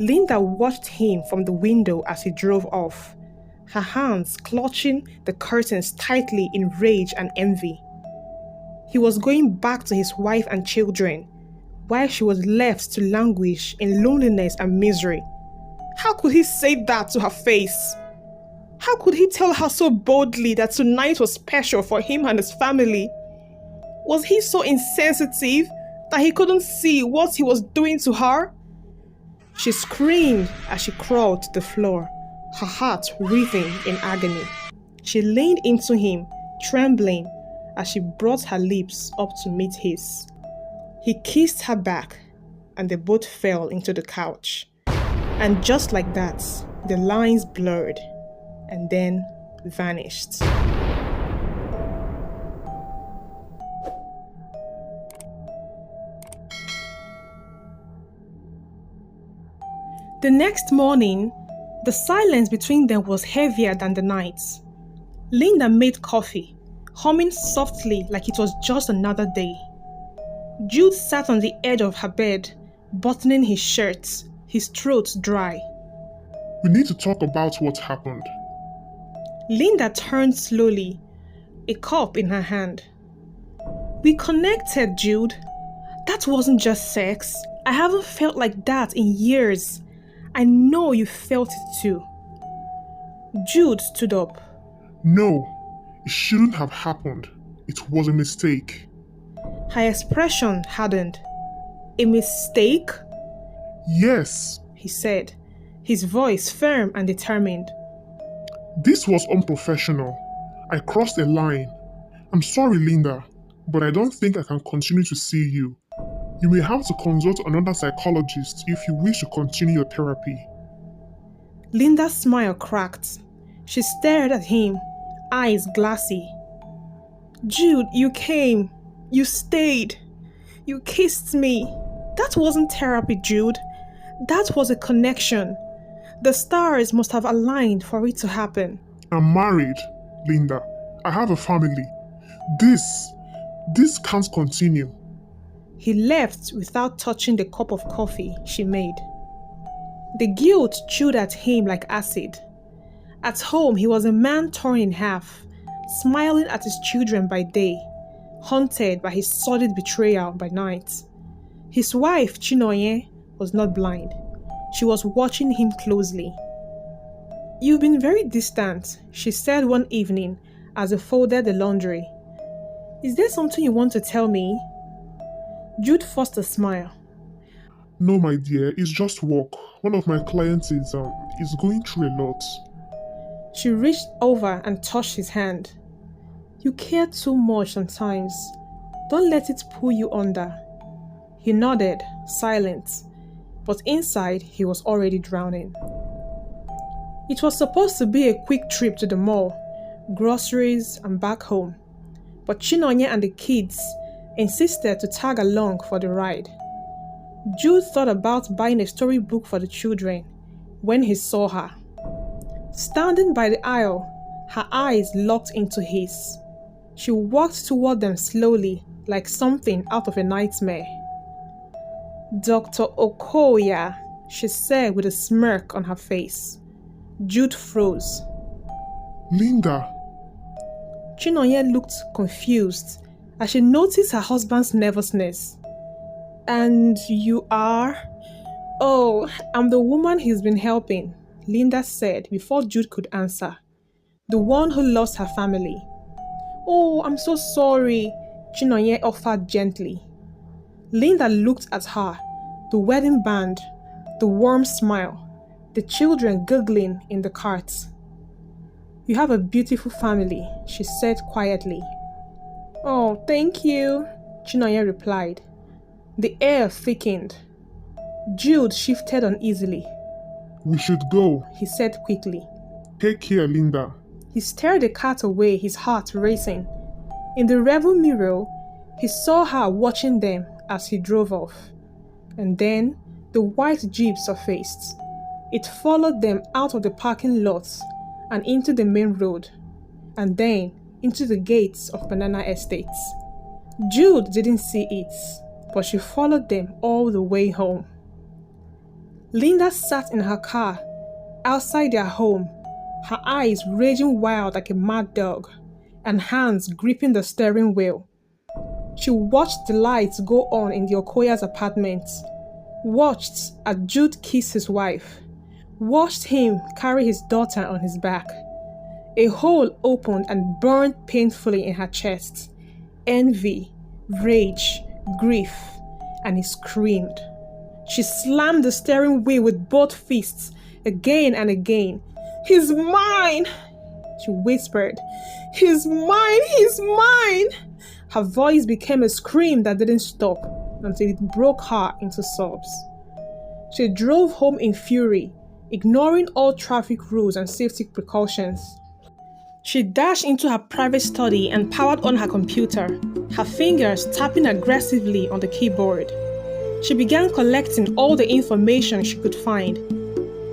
Linda watched him from the window as he drove off, her hands clutching the curtains tightly in rage and envy. He was going back to his wife and children, while she was left to languish in loneliness and misery. How could he say that to her face? How could he tell her so boldly that tonight was special for him and his family? Was he so insensitive that he couldn't see what he was doing to her? She screamed as she crawled to the floor, her heart writhing in agony. She leaned into him, trembling, as she brought her lips up to meet his. He kissed her back, and they both fell into the couch. And just like that, the lines blurred and then vanished. The next morning, the silence between them was heavier than the night. Linda made coffee, humming softly like it was just another day. Jude sat on the edge of her bed, buttoning his shirt, his throat dry. We need to talk about what happened. Linda turned slowly, a cup in her hand. We connected, Jude. That wasn't just sex. I haven't felt like that in years. I know you felt it too. Jude stood up. No, it shouldn't have happened. It was a mistake. Her expression hardened. A mistake? Yes, He said, his voice firm and determined. this was unprofessional. I crossed a line. I'm sorry, Linda, but I don't think I can continue to see you. You may have to consult another psychologist if you wish to continue your therapy. Linda's smile cracked. She stared at him, eyes glassy. Jude, you came. You stayed. You kissed me. That wasn't therapy, Jude. That was a connection. The stars must have aligned for it to happen. I'm married, Linda. I have a family. This can't continue. He left without touching the cup of coffee she made. The guilt chewed at him like acid. At home, he was a man torn in half, smiling at his children by day, haunted by his sordid betrayal by night. His wife, Chinoye, was not blind. She was watching him closely. You've been very distant, she said one evening as they folded the laundry. Is there something you want to tell me? Jude forced a smile. No, my dear, it's just work. One of my clients is going through a lot. She reached over and touched his hand. You care too much sometimes. Don't let it pull you under. He nodded, silent, but inside he was already drowning. It was supposed to be a quick trip to the mall, groceries and back home, but Chinonye and the kids insisted to tag along for the ride. Jude thought about buying a storybook for the children when he saw her. Standing by the aisle, her eyes locked into his. She walked toward them slowly, like something out of a nightmare. Dr. Okoya, she said with a smirk on her face. Jude froze. Linda! Chinonye looked confused as she noticed her husband's nervousness. And you are? Oh, I'm the woman he's been helping, Linda said before Jude could answer. The one who lost her family. Oh, I'm so sorry, Chinonye offered gently. Linda looked at her, the wedding band, the warm smile, the children giggling in the cart. You have a beautiful family, she said quietly. Oh, thank you, Chinonye replied. The air thickened. Jude shifted uneasily. We should go, He said quickly. Take care, Linda. He stared the cat away, his heart racing. In the rearview mirror, he saw her watching them as he drove off. And then the white Jeep surfaced. It followed them out of the parking lot and into the main road, and then into the gates of Banana Estates. Jude didn't see it, but she followed them all the way home. Linda sat in her car, outside their home, her eyes raging wild like a mad dog, and hands gripping the steering wheel. She watched the lights go on in the Okoya's apartment, watched as Jude kiss his wife, watched him carry his daughter on his back. A hole opened and burned painfully in her chest. Envy, rage, grief, and he screamed. She slammed the steering wheel with both fists, again and again. "He's mine!" she whispered. "He's mine! He's mine!" Her voice became a scream that didn't stop until it broke her into sobs. She drove home in fury, ignoring all traffic rules and safety precautions. She dashed into her private study and powered on her computer, her fingers tapping aggressively on the keyboard. She began collecting all the information she could find.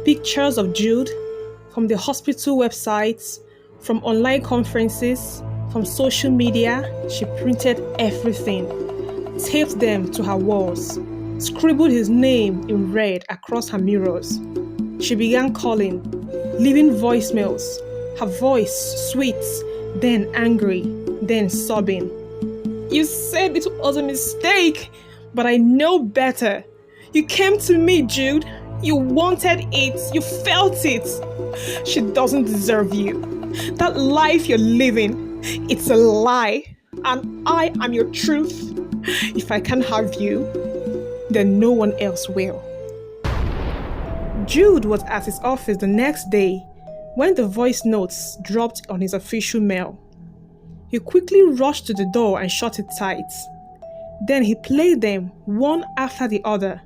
Pictures of Jude, from the hospital websites, from online conferences, from social media. She printed everything, taped them to her walls, scribbled his name in red across her mirrors. She began calling, leaving voicemails, her voice sweet, then angry, then sobbing. "You said it was a mistake, but I know better. You came to me, Jude. You wanted it. You felt it. She doesn't deserve you. That life you're living, it's a lie. And I am your truth. If I can't have you, then no one else will." Jude was at his office the next day when the voice notes dropped on his official mail. He quickly rushed to the door and shut it tight. Then he played them one after the other.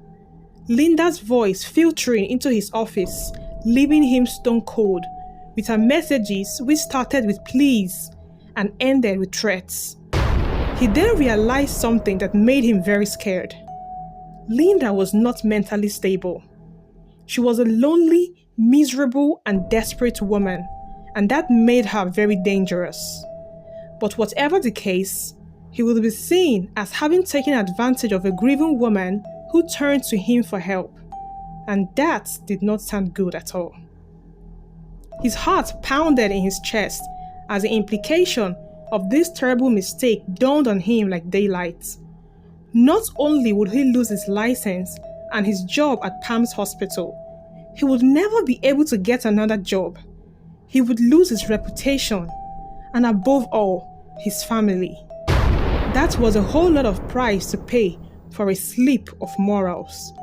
Linda's voice filtering into his office, leaving him stone cold, with her messages which started with please and ended with threats. He then realized something that made him very scared. Linda was not mentally stable. She was a lonely, miserable, and desperate woman, and that made her very dangerous. But whatever the case, he would be seen as having taken advantage of a grieving woman who turned to him for help, and that did not sound good at all. His heart pounded in his chest as the implication of this terrible mistake dawned on him like daylight. Not only would he lose his license and his job at Palms Hospital, he would never be able to get another job. He would lose his reputation, and above all, his family. That was a whole lot of price to pay for a slip of morals.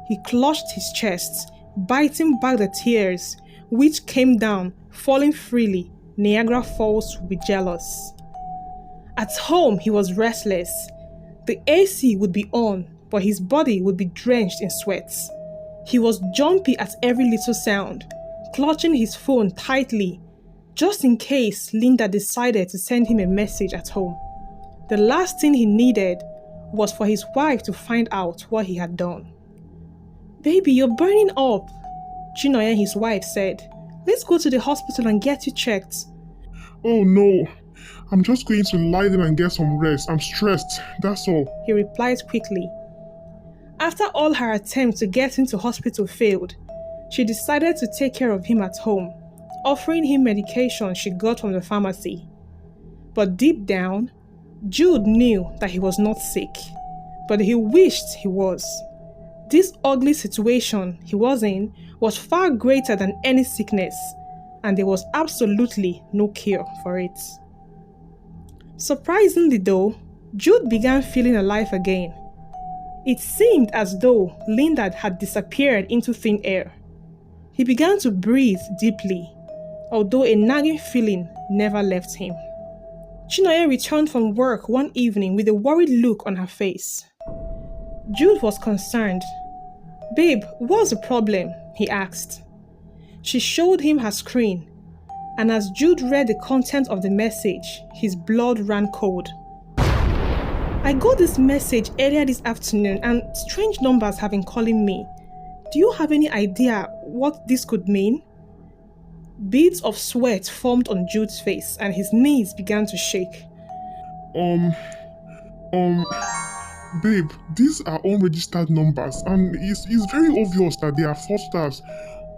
He clutched his chest, biting back the tears, which came down, falling freely. Niagara Falls would be jealous. At home, he was restless. The AC would be on, but his body would be drenched in sweat. He was jumpy at every little sound, clutching his phone tightly, just in case Linda decided to send him a message at home. The last thing he needed was for his wife to find out what he had done. "Baby, you're burning up," Chinoya, his wife, said. "Let's go to the hospital and get you checked." "Oh no, I'm just going to lie down and get some rest. I'm stressed, that's all," he replied quickly. After all her attempts to get him to hospital failed, she decided to take care of him at home, offering him medication she got from the pharmacy. But deep down, Jude knew that he was not sick, but he wished he was. This ugly situation he was in was far greater than any sickness, and there was absolutely no cure for it. Surprisingly though, Jude began feeling alive again. It seemed as though Linda had disappeared into thin air. He began to breathe deeply, although a nagging feeling never left him. Chinoya returned from work one evening with a worried look on her face. Jude was concerned. "Babe, what's the problem?" he asked. She showed him her screen, and as Jude read the content of the message, his blood ran cold. "I got this message earlier this afternoon and strange numbers have been calling me. Do you have any idea what this could mean?" Beads of sweat formed on Jude's face and his knees began to shake. Babe, these are unregistered numbers, and it's very obvious that they are fraudsters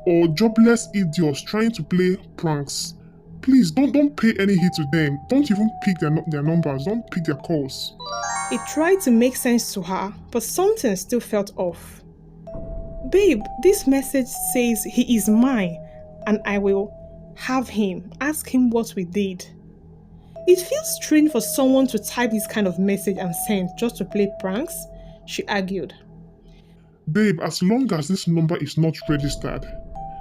or jobless idiots trying to play pranks. Please don't pay any heed to them. Don't even pick their numbers. Don't pick their calls. It tried to make sense to her, but something still felt off. Babe, this message says he is mine and I will have him. Ask him what we did. It feels strange for someone to type this kind of message and send just to play pranks, she argued. Babe, as long as this number is not registered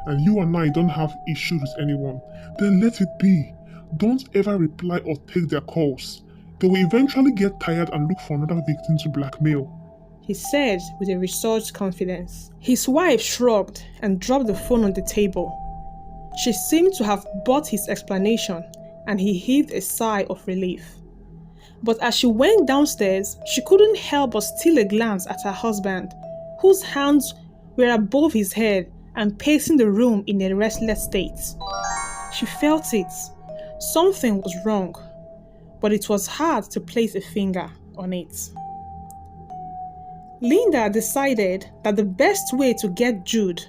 and you and I don't have issues with anyone, then let it be. Don't ever reply or take their calls. They will eventually get tired and look for another victim to blackmail, He said with a resurged confidence. His wife shrugged and dropped the phone on the table. She seemed to have bought his explanation, and he heaved a sigh of relief. But as she went downstairs, she couldn't help but steal a glance at her husband, whose hands were above his head and pacing the room in a restless state. She felt it. Something was wrong, but it was hard to place a finger on it. Linda decided that the best way to get Jude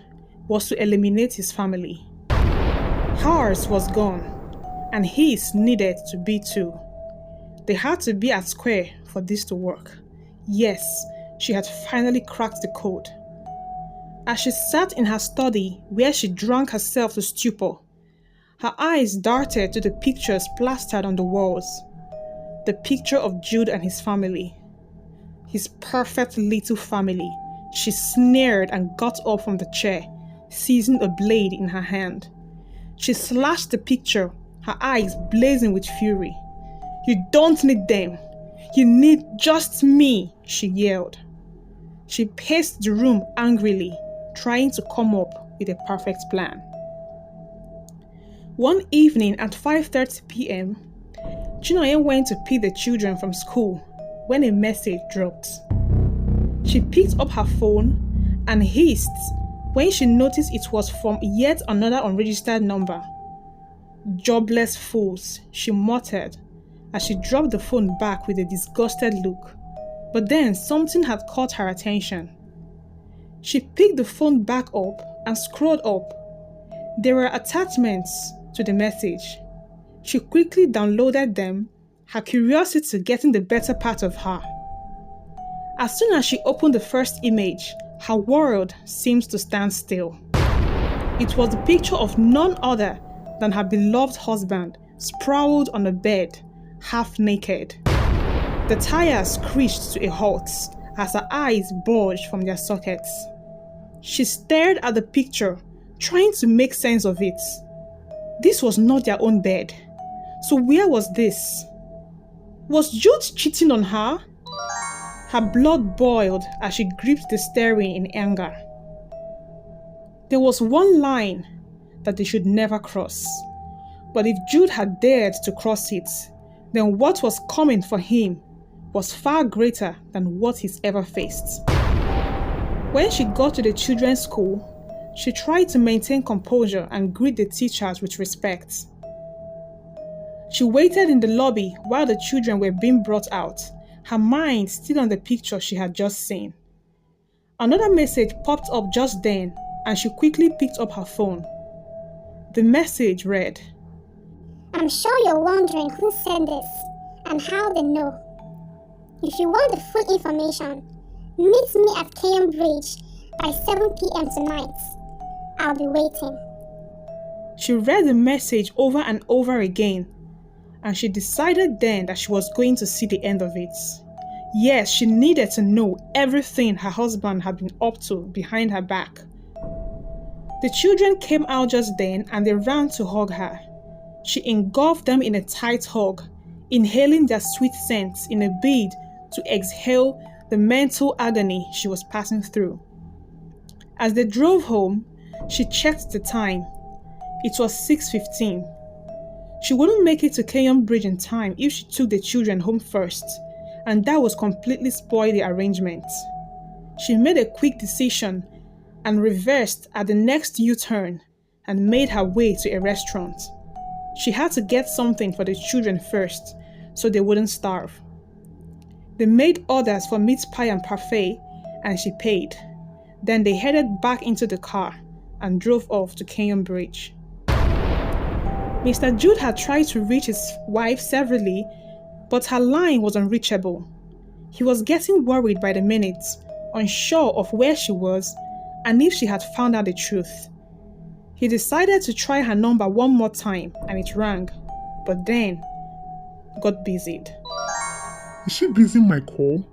was to eliminate his family. Hers was gone, and his needed to be too. They had to be at square for this to work. Yes, she had finally cracked the code. As she sat in her study where she drank herself to stupor, her eyes darted to the pictures plastered on the walls. The picture of Jude and his family. His perfect little family. She sneered and got up from the chair, seizing a blade in her hand. She slashed the picture, her eyes blazing with fury. "You don't need them. You need just me," she yelled. She paced the room angrily, trying to come up with a perfect plan. One evening at 5:30 p.m., Chinonye went to pick the children from school when a message dropped. She picked up her phone and hissed when she noticed it was from yet another unregistered number. "Jobless fools," she muttered as she dropped the phone back with a disgusted look. But then something had caught her attention. She picked the phone back up and scrolled up. There were attachments to the message. She quickly downloaded them, her curiosity getting the better part of her. As soon as she opened the first image, her world seemed to stand still. It was the picture of none other than her beloved husband, sprawled on a bed, half naked. The tires screeched to a halt as her eyes bulged from their sockets. She stared at the picture, trying to make sense of it. This was not their own bed. So where was this? Was Jude cheating on her? Her blood boiled as she gripped the steering in anger. There was one line that they should never cross. But if Jude had dared to cross it, then what was coming for him was far greater than what he's ever faced. When she got to the children's school, she tried to maintain composure and greet the teachers with respect. She waited in the lobby while the children were being brought out, her mind still on the picture she had just seen. Another message popped up just then, and she quickly picked up her phone. The message read, "I'm sure you're wondering who sent this and how they know. If you want the full information, meet me at KM Bridge by 7 p.m. tonight. I'll be waiting." She read the message over and over again, and she decided then that she was going to see the end of it. Yes, she needed to know everything her husband had been up to behind her back. The children came out just then and they ran to hug her. She engulfed them in a tight hug, inhaling their sweet scents in a bid to exhale the mental agony she was passing through. As they drove home, she checked the time. It was 6:15. She wouldn't make it to Kenyon Bridge in time if she took the children home first, and that was completely spoil the arrangement. She made a quick decision and reversed at the next U-turn and made her way to a restaurant. She had to get something for the children first so they wouldn't starve. They made orders for meat pie and parfait, and she paid. Then they headed back into the car and drove off to Kenyon Bridge. Mr. Jude had tried to reach his wife severally, but her line was unreachable. He was getting worried by the minute, unsure of where she was and if she had found out the truth. He decided to try her number one more time and it rang, but then got busied. Is she busy my call?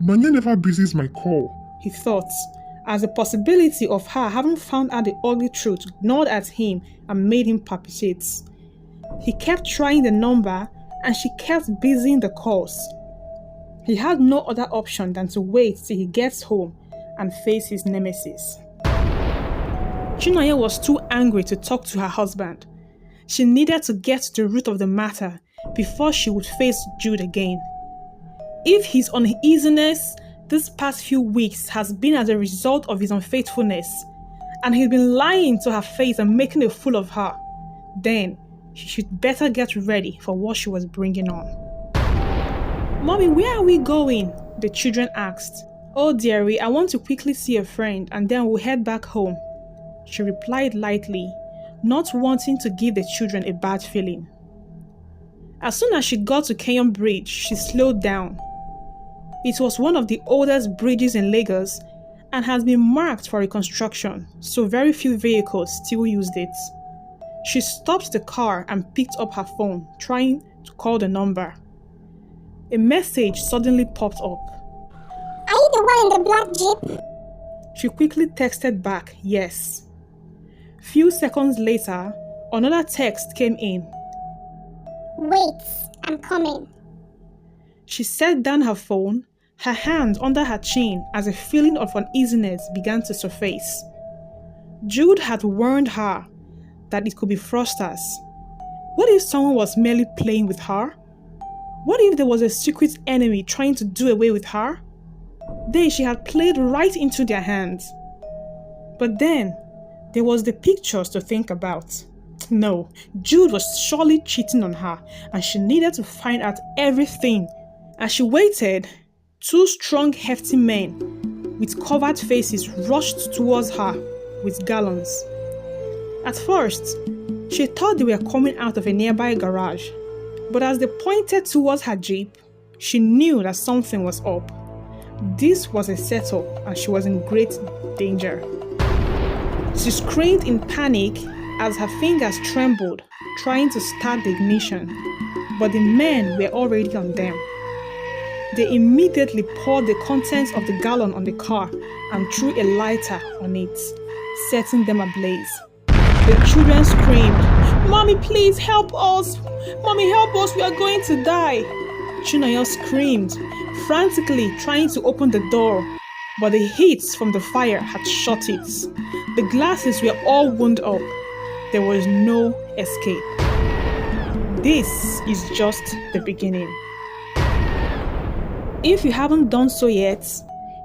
Manya never busies my call. He thought, as the possibility of her having found out the ugly truth gnawed at him and made him palpitate. He kept trying the number and she kept busying the calls. He had no other option than to wait till he gets home and face his nemesis. Chinonye was too angry to talk to her husband. She needed to get to the root of the matter before she would face Jude again. If his uneasiness this past few weeks has been as a result of his unfaithfulness, and he's been lying to her face and making a fool of her, then she should better get ready for what she was bringing on. "Mommy, where are we going?" the children asked. "Oh dearie, I want to quickly see a friend and then we'll head back home," she replied lightly, not wanting to give the children a bad feeling. As soon as she got to Kenyon Bridge, she slowed down. It was one of the oldest bridges in Lagos and has been marked for reconstruction, so very few vehicles still used it. She stopped the car and picked up her phone, trying to call the number. A message suddenly popped up. Are you the one in the black jeep? She quickly texted back, yes. Few seconds later, another text came in. Wait, I'm coming. She set down her phone, her hand under her chin as a feeling of uneasiness began to surface. Jude had warned her that it could be fraudsters. What if someone was merely playing with her? What if there was a secret enemy trying to do away with her? Then she had played right into their hands. But then, there was the pictures to think about. No, Jude was surely cheating on her and she needed to find out everything. As she waited, two strong, hefty men with covered faces rushed towards her with gallons. At first, she thought they were coming out of a nearby garage, but as they pointed towards her jeep, she knew that something was up. This was a setup and she was in great danger. She screamed in panic as her fingers trembled, trying to start the ignition, but the men were already on them. They immediately poured the contents of the gallon on the car and threw a lighter on it, setting them ablaze. The children screamed, "Mommy, please help us! Mommy, help us! We are going to die!" Chinonye screamed, frantically trying to open the door, but the heat from the fire had shut it. The glasses were all wound up. There was no escape. This is just the beginning. If you haven't done so yet,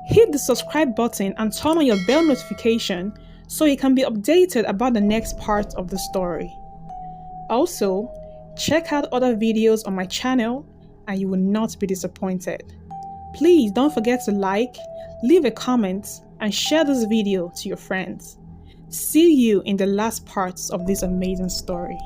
hit the subscribe button and turn on your bell notification so you can be updated about the next part of the story. Also, check out other videos on my channel and you will not be disappointed. Please don't forget to like, leave a comment, and share this video to your friends. See you in the last parts of this amazing story.